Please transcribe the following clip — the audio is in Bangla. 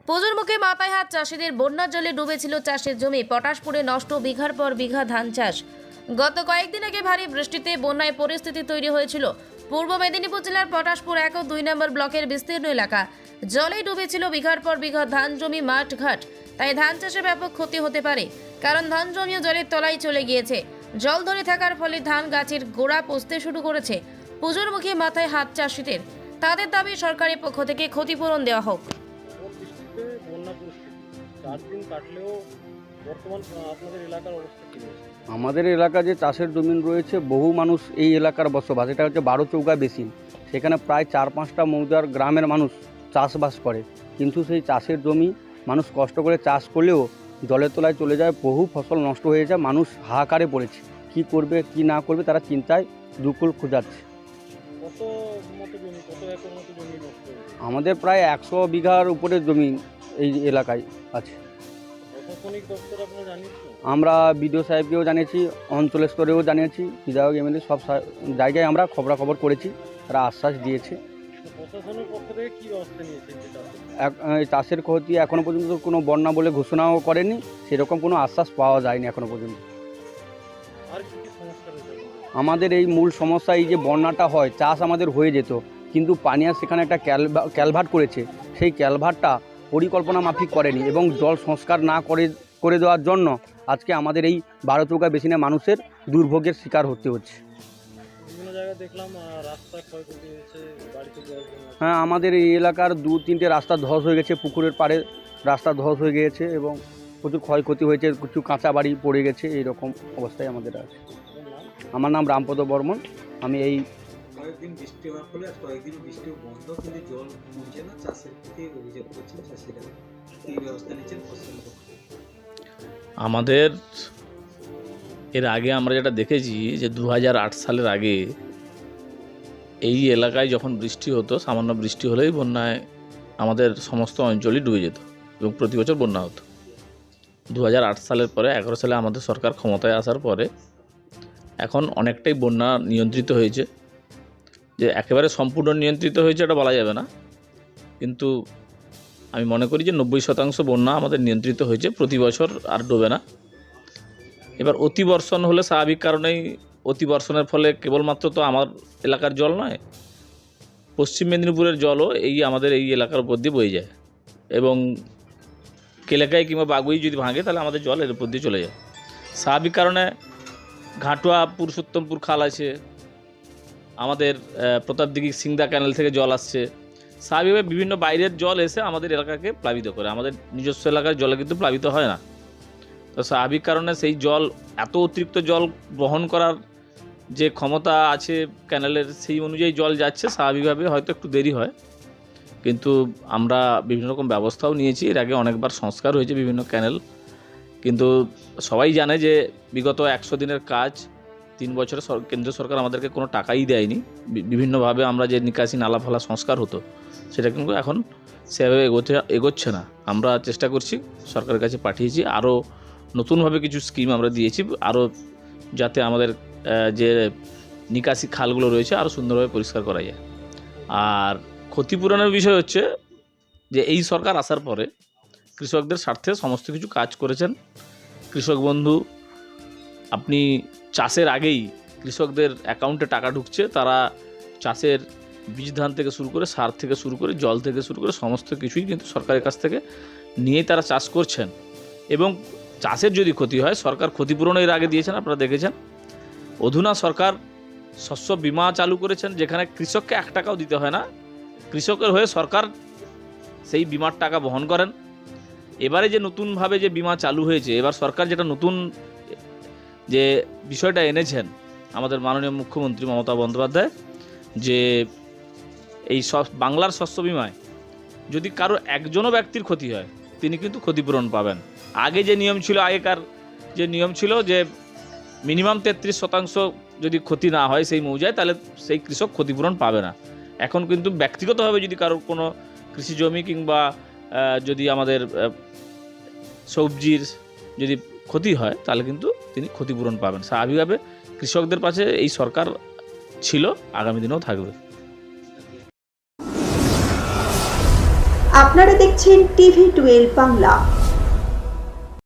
পুজোর মুখে মাথায় হাত চাষিদের বন্যার জলে ডুবেছিল চাষের জমি। পটাশপুরে নষ্ট বিঘার পর বিঘা ধান চাষ। গত কয়েকদিন আগে ভারী বৃষ্টিতে বন্যায় পরিস্থিতি তৈরি হয়েছিল পূর্ব মেদিনীপুর জেলার পটাশপুর 1 ও 2 নম্বর ব্লকের বিস্তীর্ণ এলাকা। জলে ডুবেছিল বিঘার পর বিঘা ধান জমি, মাঠ ঘাট। তাই ধান চাষে ব্যাপক ক্ষতি হতে পারে, কারণ ধান জমিও জলের তলায় চলে গিয়েছে। জল ধরে থাকার ফলে ধান গাছের গোড়া পচতে শুরু করেছে। পুজোর মুখে মাথায় হাত চাষিদের। তাদের দাবি সরকারের পক্ষ থেকে ক্ষতিপূরণ দেওয়া হোক। বৃষ্টিতে বন্যা পরিস্থিতি 4 দিন কাটলেও বর্তমান আপনাদের এলাকার অবস্থা কী রয়েছে? আমাদের এলাকা যে চাষের জমি রয়েছে, বহু মানুষ এই এলাকার বসবাস। এটা হচ্ছে 12 চৌকা বেসিন। সেখানে প্রায় 4-5টা মৌজার গ্রামের মানুষ চাষবাস করে, কিন্তু সেই চাষের জমি মানুষ কষ্ট করে চাষ করলেও জলের তলায় চলে যায়। বহু ফসল নষ্ট হয়ে যায়। মানুষ হাহাকারে পড়েছে, কি করবে কি না করবে তারা চিন্তায় দুকুল খোঁজাচ্ছে। কত একর মতো জমি নষ্ট হয়েছে? আমাদের প্রায় 100 বিঘার উপরে জমি এই এলাকায় আছে। প্রশাসনিক দপ্তর আপনারা জানিয়েছেন? আমরা বিডিও সাহেবকেও জানিয়েছি, অঞ্চল স্তরেও জানিয়েছি, বিধায়ক এমএলএ সব জায়গায় আমরা খবরাখবর করেছি। তারা আশ্বাস দিয়েছে। প্রশাসনের পক্ষ থেকে কী ব্যবস্থা নিয়েছেন? এই চাষের ক্ষতি এখনও পর্যন্ত কোনো বন্যা বলে ঘোষণাও করেনি, সেরকম কোনো আশ্বাস পাওয়া যায়নি এখনও পর্যন্ত। আর কী কী সমস্যা রয়েছে? আমাদের এই মূল সমস্যা এই যে বন্যাটা হয়, চাষ আমাদের হয়ে যেত, কিন্তু পানিয়া সেখানে একটা ক্যালভার্ট করেছে। সেই ক্যালভার্টটা পরিকল্পনা মাফিক করেনি এবং জল সংস্কার না করে দেওয়ার জন্য আজকে আমাদের এই 12 চৌকা বেসিনে মানুষের দুর্ভোগের শিকার হতে হচ্ছে। বিভিন্ন জায়গায় দেখলাম রাস্তা ক্ষয়ক্ষতি হয়েছে, বাড়িতে জল জমে আছে। হ্যাঁ, আমাদের এই এলাকার 2-3টে রাস্তা ধস হয়ে গেছে, পুকুরের পাড়ে রাস্তা ধস হয়ে গিয়েছে এবং প্রচুর ক্ষয়ক্ষতি হয়েছে, কিছু কাঁচা বাড়ি পড়ে গেছে। এইরকম অবস্থায় আমাদের আছে। আমার নাম রামপদ বর্মন। আমি এই কয়েকদিন বৃষ্টি হওয়ার ফলে কয়েকদিন বৃষ্টি বন্ধ, কিন্তু জল কমছে না। চাষের প্রতি অভিযোগ করছেন চাষিরা, কী ব্যবস্থা নিচ্ছেন প্রশাসন? আমাদের এর আগে আমরা যেটা দেখেছি যে 2008 সালের আগে এই এলাকায় যখন বৃষ্টি হতো, সামান্য বৃষ্টি হলেই বন্যায় আমাদের সমস্ত অঞ্চলই ডুবে যেত এবং প্রতি বছর বন্যা হতো। 2008 সালের পরে 11 সালে আমাদের সরকার ক্ষমতায় আসার পরে এখন অনেকটাই বন্যা নিয়ন্ত্রিত হয়েছে। যে একেবারে সম্পূর্ণ নিয়ন্ত্রিত হয়েছে এটা বলা যাবে না, কিন্তু আমি মনে করি যে 90% বন্যা আমাদের নিয়ন্ত্রিত হয়েছে। প্রতি বছর আর ডোবে না। এবার অতিবর্ষণ হলে স্বাভাবিক কারণেই, অতিবর্ষণের ফলে কেবলমাত্র তো আমার এলাকার জল নয়, পশ্চিম মেদিনীপুরের জলও আমাদের এই এলাকার উপর দিয়ে বয়ে যায় এবং কেলেকায় কিংবা বাগুই যদি ভাঙে তাহলে আমাদের জল এর উপর দিয়ে চলে যায়। স্বাভাবিক কারণে ঘাটুয়া পুরুষোত্তমপুর খাল আছে, আমাদের প্রতাপদিঘি সিংদা ক্যানেল থেকে জল আসছে। স্বাভাবিকভাবে বিভিন্ন বাইরের জল এসে আমাদের এলাকাকে প্লাবিত করে। আমাদের নিজস্ব এলাকার জলে কিন্তু প্লাবিত হয় না। তো স্বাভাবিক কারণে সেই জল, এত অতিরিক্ত জল বহন করার যে ক্ষমতা আছে ক্যানেলের, সেই অনুযায়ী জল যাচ্ছে। স্বাভাবিকভাবে হয়তো একটু দেরি হয়, কিন্তু আমরা বিভিন্ন রকম ব্যবস্থাও নিয়েছি। এর আগে অনেকবার সংস্কার হয়েছে বিভিন্ন ক্যানেল, কিন্তু সবাই জানে যে বিগত 100 দিনের কাজ 3 বছরে কেন্দ্র সরকার আমাদেরকে কোনো টাকাই দেয়নি। বিভিন্নভাবে আমরা যে নিকাশি নালা ফালা সংস্কার হতো, সেটা কিন্তু এখন সেভাবে এগোচ্ছে না। আমরা চেষ্টা করছি, সরকারের কাছে পাঠিয়েছি, আরও নতুনভাবে কিছু স্কিম আমরা দিয়েছি, আরও যাতে আমাদের যে নিকাশি খালগুলো রয়েছে আরও সুন্দরভাবে পরিষ্কার করা যায়। আর ক্ষতিপূরণের বিষয় হচ্ছে যে এই সরকার আসার পরে কৃষকদের স্বার্থে সমস্ত কিছু কাজ করেছেন। কৃষক বন্ধু, আপনি চাষের আগেই কৃষকদের অ্যাকাউন্টে টাকা ঢুকছে। তারা চাষের বীজ ধান থেকে শুরু করে, সার থেকে শুরু করে, জল থেকে শুরু করে সমস্ত কিছুই কিন্তু সরকারের কাছ থেকে নিয়েই তারা চাষ করছেন। এবং চাষের যদি ক্ষতি হয়, সরকার ক্ষতিপূরণ এর আগে দিয়েছেন, আপনারা দেখেছেন। অধুনা সরকার শস্য বীমা চালু করেছেন, যেখানে কৃষককে 1 টাকাও দিতে হয় না, কৃষকের হয়ে সরকার সেই বিমার টাকা বহন করেন। এবারে যে নতুনভাবে যে বিমা চালু হয়েছে, এবার সরকার যেটা নতুন যে বিষয়টা এনেছেন আমাদের মাননীয় মুখ্যমন্ত্রী মমতা বন্দ্যোপাধ্যায়, যে এই বাংলার শস্য বিমায় যদি কারো একজনও ব্যক্তির ক্ষতি হয়, তিনি কিন্তু ক্ষতিপূরণ পাবেন। আগে যে নিয়ম ছিল, আগেকার যে নিয়ম ছিল যে মিনিমাম 33% যদি ক্ষতি না হয় সেই মৌজায়, তাহলে সেই কৃষক ক্ষতিপূরণ পাবে না। এখন কিন্তু ব্যক্তিগতভাবে যদি কারোর কোনো কৃষি জমি কিংবা যদি আমাদের সবজির যদি ক্ষতি হয়, তাহলে কিন্তু তিনি ক্ষতিপূরণ পাবেন। স্বাভাবিকভাবে কৃষকদের পাশে এই সরকার ছিল, আগামী দিনেও থাকবে। আপনারা দেখছেন TV12 বাংলা।